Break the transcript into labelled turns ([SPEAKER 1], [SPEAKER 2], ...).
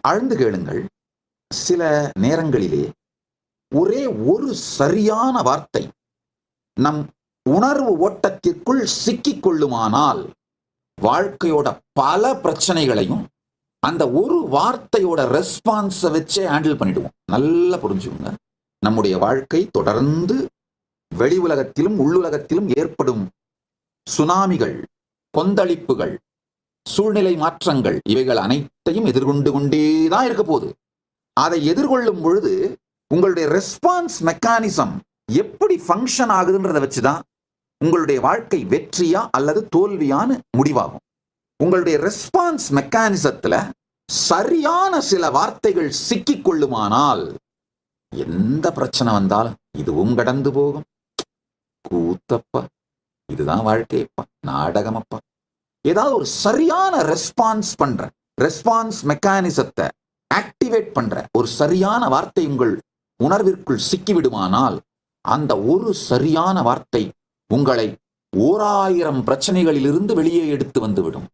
[SPEAKER 1] ஆழ்ந்து கேளுங்கள். சில நேரங்களிலே ஒரே ஒரு சரியான வார்த்தை நம் உணர்வு ஓட்டத்திற்குள் சிக்கிக் கொள்ளுமானால் வாழ்க்கையோட பல பிரச்சனைகளையும் அந்த ஒரு வார்த்தையோட ரெஸ்பான்ஸை வச்சே ஹேண்டில் பண்ணிடுவோம். நல்லா புரிஞ்சுக்கோங்க. நம்முடைய வாழ்க்கை தொடர்ந்து வெளி உலகத்திலும் உள்ளுலகத்திலும் ஏற்படும் சுனாமிகள், கொந்தளிப்புகள், சூழ்நிலை மாற்றங்கள், இவைகள் அனைத்தையும் எதிர்கொண்டு கொண்டேதான் இருக்க போகுது. அதை எதிர்கொள்ளும் பொழுது உங்களுடைய ரெஸ்பான்ஸ் மெக்கானிசம் எப்படி ஃபங்க்ஷன் ஆகுதுன்றதை வச்சுதான் உங்களுடைய வாழ்க்கை வெற்றியா அல்லது தோல்வியான்னு முடிவாகும். உங்களுடைய ரெஸ்பான்ஸ் மெக்கானிசத்துல சரியான சில வார்த்தைகள் சிக்கிக் கொள்ளுமானால் எந்த பிரச்சனை வந்தாலும் இதுவும் கடந்து போகும். கூத்தப்பா, இதுதான் வாழ்க்கையப்பா, நாடகமப்பா. ஏதாவது ஒரு சரியான ரெஸ்பான்ஸ் மெக்கானிசத்தை ஆக்டிவேட் பண்ற ஒரு சரியான வார்த்தை உங்கள் உணர்விற்குள் சிக்கிவிடுமானால் அந்த ஒரு சரியான வார்த்தை உங்களை 1000 பிரச்சனைகளிலிருந்து வெளியே எடுத்து வந்துவிடும்.